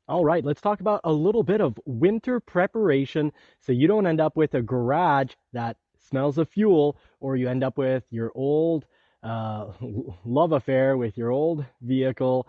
All right, let's talk about a little bit of winter preparation so you don't end up with a garage that smells of fuel, or you end up with your old uh, love affair with your old vehicle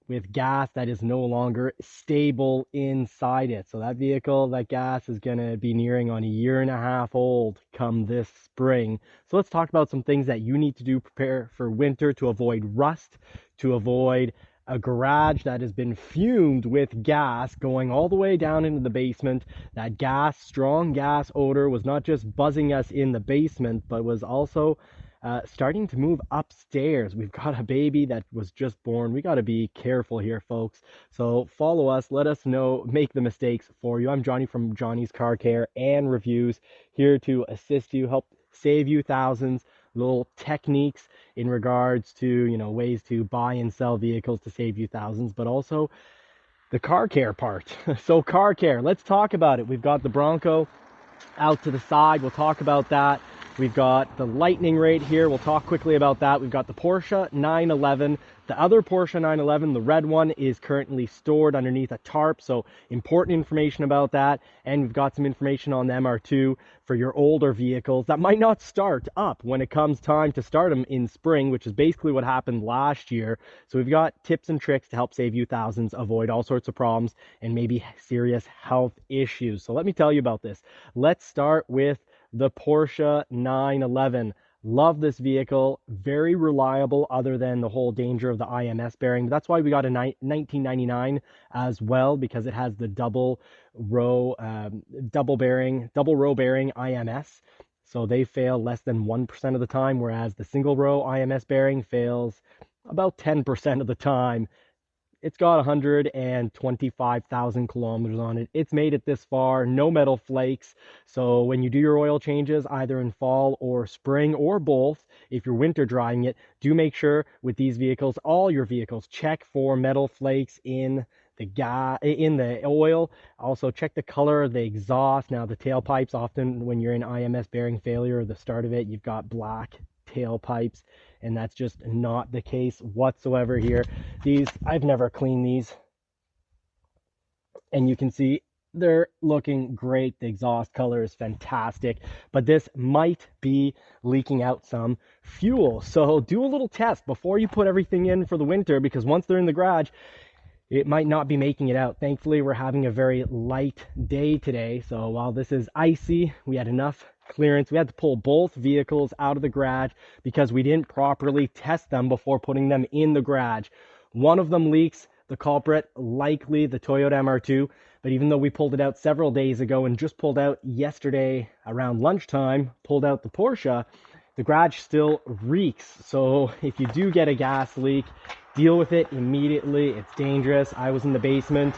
with gas that is no longer stable inside it. So that vehicle, that gas is going to be nearing on a year and a half old come this spring. So let's talk about some things that you need to do prepare for winter to avoid rust, to avoid a garage that has been fumed with gas going all the way down into the basement. That gas, strong gas odor was not just buzzing us in the basement, but was also starting to move upstairs. We've got a baby that was just born. We got to be careful here, folks. So follow us. Let us know. Make the mistakes for you. I'm Johnny from Johnny's Car Care and Reviews, here to assist you, help save you thousands. Little techniques in regards to ways to buy and sell vehicles to save you thousands, but also the car care part. So car care, let's talk about it. We've got the Bronco out to the side. We'll talk about that. We've got the Lightning right here. We'll talk quickly about that. We've got the Porsche 911. The other Porsche 911, the red one, is currently stored underneath a tarp. So important information about that. And we've got some information on the MR2 for your older vehicles that might not start up when it comes time to start them in spring, which is basically what happened last year. So we've got tips and tricks to help save you thousands, avoid all sorts of problems, and maybe serious health issues. So let me tell you about this. Let's start with the Porsche 911. Love this vehicle, very reliable other than the whole danger of the IMS bearing. That's why we got a 1999 as well, because it has the double row bearing IMS. So they fail less than 1% of the time, whereas the single row IMS bearing fails about 10% of the time. It's got 125,000 kilometers on it. It's made it this far, no metal flakes. So when you do your oil changes, either in fall or spring or both, if you're winter drying it, do make sure with these vehicles, all your vehicles, check for metal flakes in the oil. Also check the color of the exhaust. Now the tailpipes, often when you're in IMS bearing failure, the start of it, you've got black tailpipes, and that's just not the case whatsoever here. These, I've never cleaned these, and you can see they're looking great. The exhaust color is fantastic, but this might be leaking out some fuel. So do a little test before you put everything in for the winter, because once they're in the garage, it might not be making it out. Thankfully, we're having a very light day today. So while this is icy, we had enough clearance. We had to pull both vehicles out of the garage because we didn't properly test them before putting them in the garage. One of them leaks, the culprit, likely the Toyota MR2. But even though we pulled it out several days ago and just pulled out yesterday around lunchtime, pulled out the Porsche, the garage still reeks. So if you do get a gas leak, deal with it immediately. It's dangerous. I was in the basement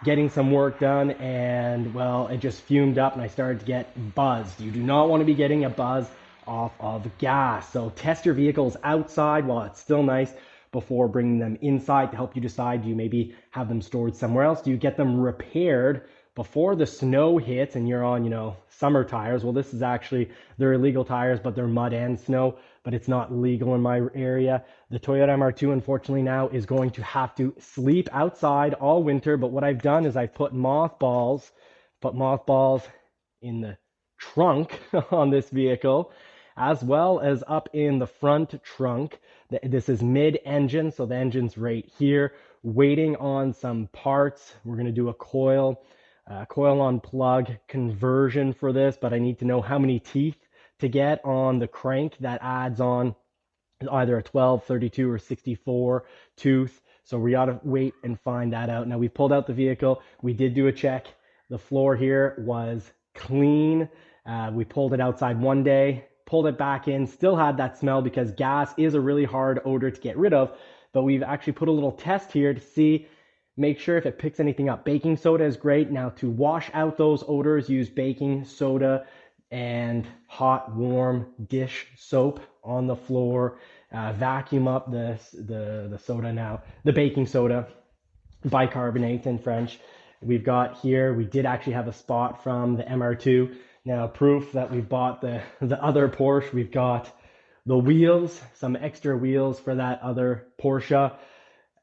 getting some work done, and well, it just fumed up and I started to get buzzed. You do not want to be getting a buzz off of gas. So test your vehicles outside while it's still nice before bringing them inside to help you decide, do you maybe have them stored somewhere else? Do you get them repaired before the snow hits and you're on, summer tires? Well, this is actually, they're illegal tires, but they're mud and snow, but it's not legal in my area. The Toyota MR2, unfortunately, now is going to have to sleep outside all winter. But what I've done is I've put mothballs in the trunk on this vehicle, as well as up in the front trunk. This is mid-engine, so the engine's right here, waiting on some parts. We're going to do a coil on plug conversion for this, but I need to know how many teeth to get on the crank that adds on either a 12, 32, or 64 tooth. So we ought to wait and find that out. Now we pulled out the vehicle. We did do a check. The floor here was clean. We pulled it outside one day, pulled it back in, still had that smell because gas is a really hard odor to get rid of. But we've actually put a little test here to see, make sure if it picks anything up. Baking soda is great. Now to wash out those odors, use baking soda and hot, warm dish soap on the floor. Vacuum up the soda now, the baking soda, bicarbonate in French. We've got here, we did actually have a spot from the MR2. Now, proof that we bought the other Porsche, we've got the wheels, some extra wheels for that other Porsche.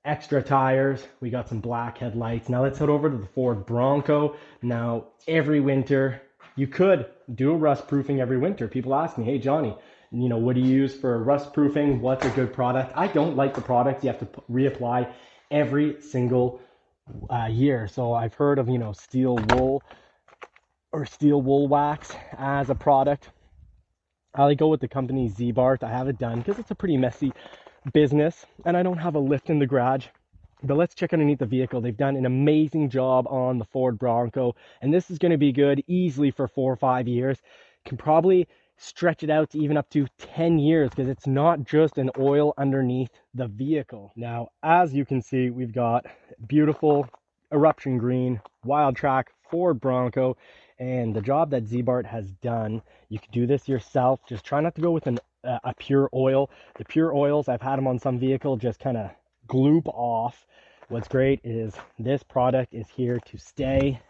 extra tires. We got some black headlights. Now let's head over to the Ford Bronco. Now, every winter, you could do a rust proofing every winter. People ask me, hey, Johnny, what do you use for rust proofing? What's a good product? I don't like the product you have to reapply every single year. So I've heard of, steel wool or steel wool wax as a product. I go with the company Z-Bart. I have it done because it's a pretty messy business and I don't have a lift in the garage. But let's check underneath the vehicle. They've done an amazing job on the Ford Bronco, and this is going to be good easily for 4 or 5 years. Can probably stretch it out to even up to 10 years because it's not just an oil underneath the vehicle. Now, as you can see, we've got beautiful eruption green wild track Ford Bronco, and the job that Z-Bart has done, you can do this yourself. Just try not to go with a pure oil. The pure oils, I've had them on some vehicle, just kind of gloop off. What's great is this product is here to stay.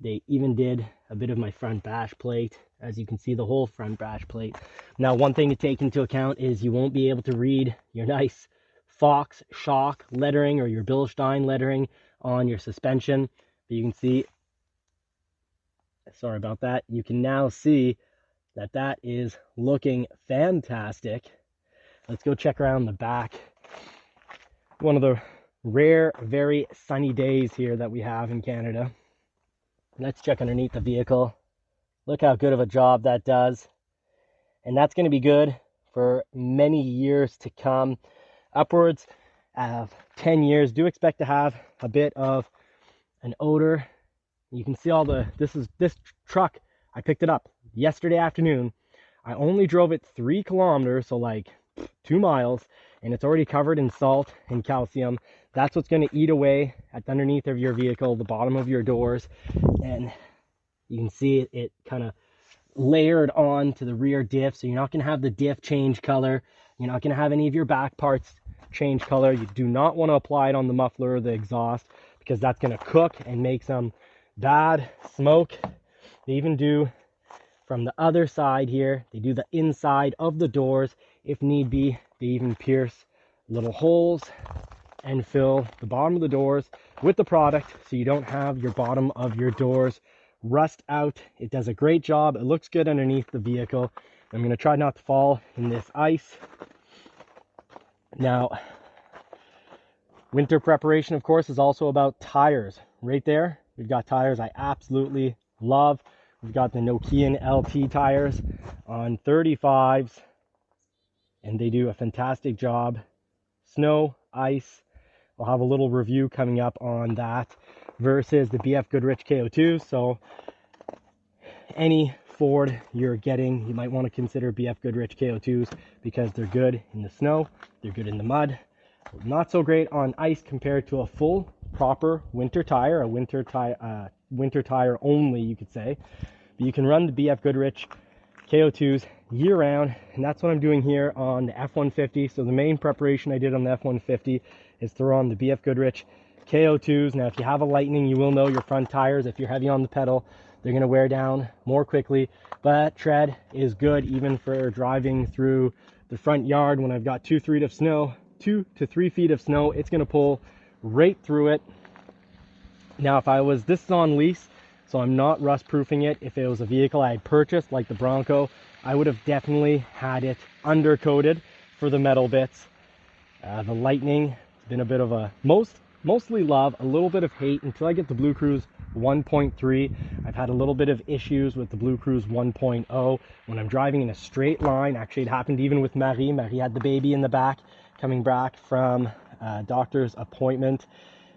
They even did a bit of my front bash plate. As you can see, the whole front bash plate. Now, one thing to take into account is you won't be able to read your nice Fox shock lettering or your Bilstein lettering on your suspension. But you can see, sorry about that, you can now see that that is looking fantastic. Let's go check around the back. One of the rare, very sunny days here that we have in Canada. Let's check underneath the vehicle. Look how good of a job that does. And that's going to be good for many years to come. Upwards of 10 years. Do expect to have a bit of an odor. You can see all this truck, I picked it up yesterday afternoon. I only drove it 3 kilometers, so like 2 miles, and it's already covered in salt and calcium. That's what's going to eat away at the underneath of your vehicle, the bottom of your doors, and you can see it kind of layered on to the rear diff, so you're not going to have the diff change color. You're not going to have any of your back parts change color. You do not want to apply it on the muffler or the exhaust because that's going to cook and make some bad smoke. They even do from the other side here, they do the inside of the doors if need be. They even pierce little holes and fill the bottom of the doors with the product so you don't have your bottom of your doors rust out. It does a great job. It looks good underneath the vehicle. I'm going to try not to fall in this ice. Now, winter preparation, of course, is also about tires. Right there, we've got tires I absolutely love. We've got the Nokian LT tires on 35s, and they do a fantastic job. Snow, ice, I'll have a little review coming up on that versus the BF Goodrich KO2. So any Ford you're getting, you might want to consider BF Goodrich KO2s because they're good in the snow, they're good in the mud. Not so great on ice compared to a full proper winter tire, a winter tire only, you could say. But you can run the BF Goodrich KO2s year round, and that's what I'm doing here on the F-150. So the main preparation I did on the F-150 is throw on the BF Goodrich KO2s. Now, if you have a Lightning, you will know your front tires, if you're heavy on the pedal, they're going to wear down more quickly, but tread is good even for driving through the front yard. When I've got 2 to 3 feet of snow, it's going to pull right through it. Now, this is on lease, so I'm not rust proofing it. If it was a vehicle I had purchased like the Bronco, I would have definitely had it undercoated for the metal bits. The Lightning has been a bit of a mostly love, a little bit of hate until I get the Blue Cruise 1.3. I've had a little bit of issues with the Blue Cruise 1.0 when I'm driving in a straight line. Actually, it happened even with Marie. Marie had the baby in the back, coming back from a doctor's appointment,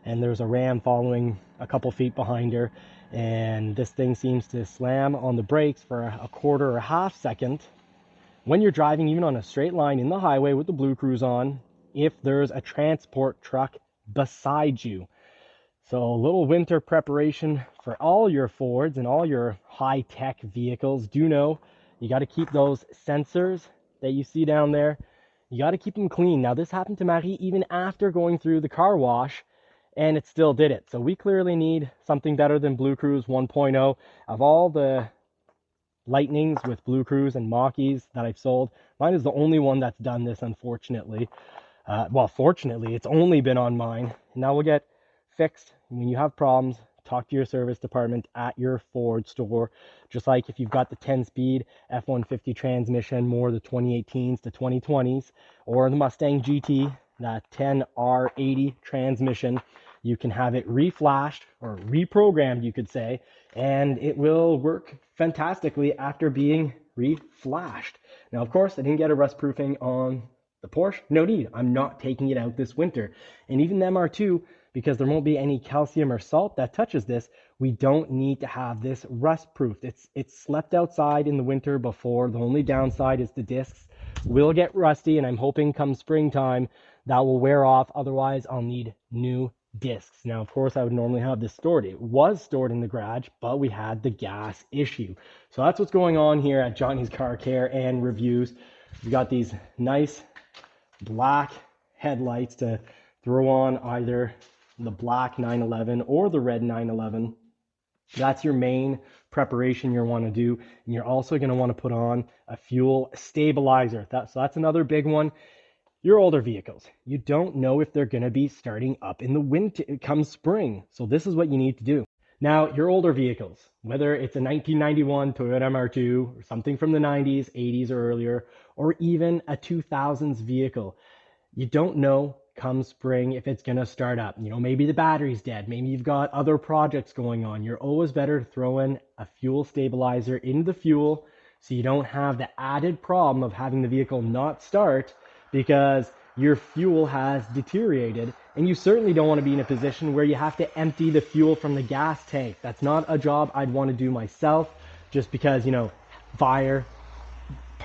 and there's a ram following a couple feet behind her, and this thing seems to slam on the brakes for a quarter or a half second. When you're driving even on a straight line in the highway with the Blue Cruise on, if there's a transport truck beside you. So a little winter preparation for all your Fords and all your high-tech vehicles. Do know you got to keep those sensors that you see down there, you got to keep them clean. Now, this happened to Marie even after going through the car wash, and it still did it. So we clearly need something better than Blue Cruise 1.0. Of all the Lightnings with Blue Cruise and Mach-E's that I've sold, mine is the only one that's done this, unfortunately. Well, fortunately, it's only been on mine. Now we'll get fixed. When you have problems, talk to your service department at your Ford store. Just like if you've got the 10-speed F-150 transmission, more the 2018s to 2020s, or the Mustang GT, that 10R80 transmission, you can have it reflashed or reprogrammed, you could say, and it will work fantastically after being reflashed. Now, of course, I didn't get a rust proofing on the Porsche. No need. I'm not taking it out this winter. And even the MR2, because there won't be any calcium or salt that touches this, we don't need to have this rust proofed. It's slept outside in the winter before. The only downside is the discs will get rusty, and I'm hoping come springtime that will wear off. Otherwise, I'll need new discs. Now, of course, I would normally have this stored. It was stored in the garage, but we had the gas issue. So that's what's going on here at Johnny's Car Care and Reviews. We got these nice black headlights to throw on either the black 911 or the red 911. That's your main preparation you want to do. And you're also going to want to put on a fuel stabilizer. So that's another big one. Your older vehicles, you don't know if they're going to be starting up in the winter come spring. So this is what you need to do. Now, your older vehicles, whether it's a 1991 Toyota MR2 or something from the 90s, 80s or earlier, or even a 2000s vehicle, you don't know come spring if it's going to start up. You know, maybe the battery's dead. Maybe you've got other projects going on. You're always better to throw in a fuel stabilizer into the fuel so you don't have the added problem of having the vehicle not start because your fuel has deteriorated. And you certainly don't want to be in a position where you have to empty the fuel from the gas tank. That's not a job I'd want to do myself, just because, you know, fire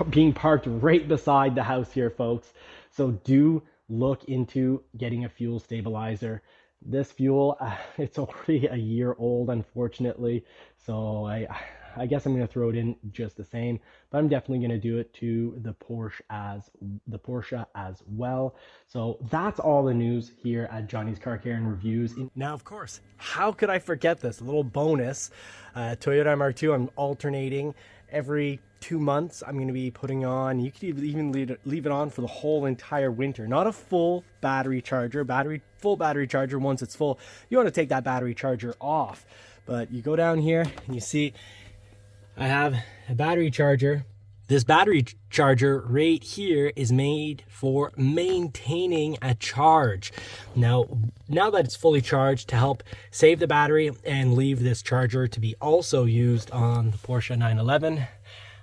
being parked right beside the house here, folks. So do look into getting a fuel stabilizer. This fuel, it's already a year old, unfortunately. So I guess I'm going to throw it in just the same, but I'm definitely going to do it to the Porsche as well. So that's all the news here at Johnny's Car Care and Reviews. Now, of course, how could I forget this? A little bonus. Toyota MR2, I'm alternating every 2 months. I'm going to be putting on, you could even leave it on for the whole entire winter. Not a full battery charger. Full battery charger, once it's full, you want to take that battery charger off. But you go down here and you see I have a battery charger. This battery charger right here is made for maintaining a charge. Now that it's fully charged, to help save the battery and leave this charger to be also used on the Porsche 911,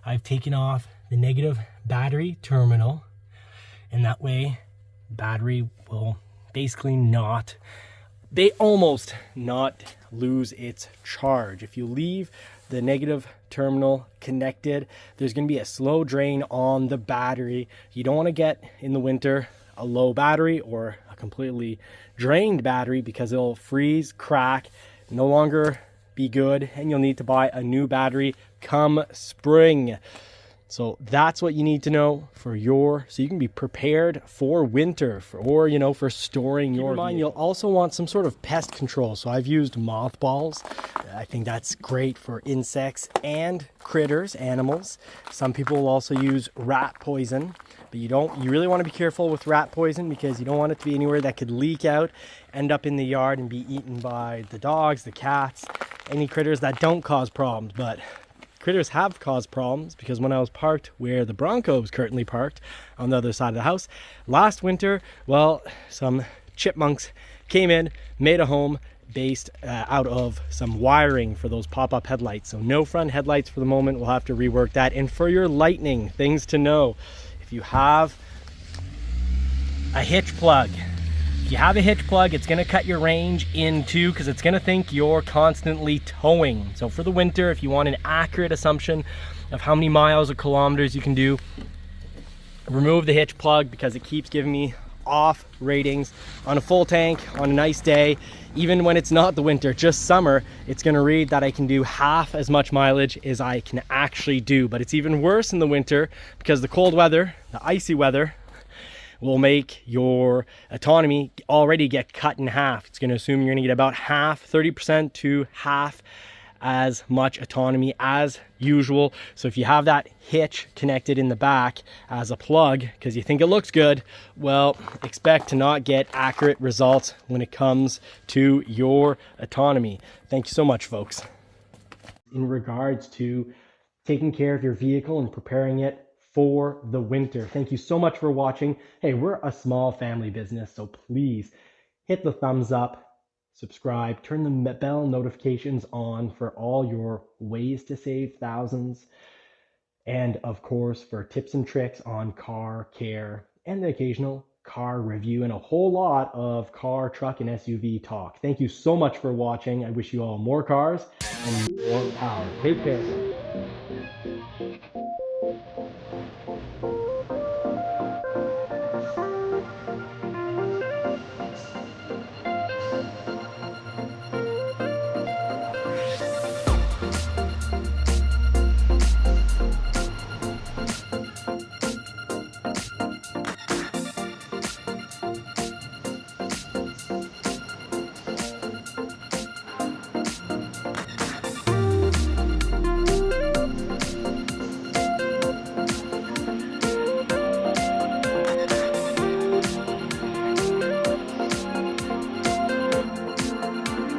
I've taken off the negative battery terminal, and that way battery will basically almost not lose its charge. If you leave the negative terminal connected, there's going to be a slow drain on the battery. You don't want to get in the winter a low battery or a completely drained battery, because it'll freeze, crack, no longer be good, and you'll need to buy a new battery come spring. So that's what you need to know so you can be prepared for winter, for storing your vehicle. Keep in mind, you'll also want some sort of pest control. So I've used mothballs. I think that's great for insects and critters, animals. Some people will also use rat poison, but you really want to be careful with rat poison, because you don't want it to be anywhere that could leak out, end up in the yard and be eaten by the dogs, the cats, any critters that don't cause problems. But critters have caused problems, because when I was parked where the Bronco is currently parked on the other side of the house last winter, well, some chipmunks came in, made a home based out of some wiring for those pop-up headlights. So no front headlights for the moment. We'll have to rework that. And for your lightning, things to know: if you have a hitch plug, it's going to cut your range in two, because it's going to think you're constantly towing. So for the winter, if you want an accurate assumption of how many miles or kilometers you can do, remove the hitch plug, because it keeps giving me off ratings on a full tank on a nice day. Even when it's not the winter, just summer, it's going to read that I can do half as much mileage as I can actually do. But it's even worse in the winter, because the cold weather, the icy weather, will make your autonomy already get cut in half. It's going to assume you're going to get about half, 30% to half as much autonomy as usual. So if you have that hitch connected in the back as a plug because you think it looks good, well, expect to not get accurate results when it comes to your autonomy. Thank you so much, folks. In regards to taking care of your vehicle and preparing it for the winter. Thank you so much for watching. Hey, we're a small family business, so please hit the thumbs up, subscribe, turn the bell notifications on for all your ways to save thousands, and of course for tips and tricks on car care and the occasional car review and a whole lot of car, truck, and SUV talk. Thank you so much for watching. I wish you all more cars and more power. Take care.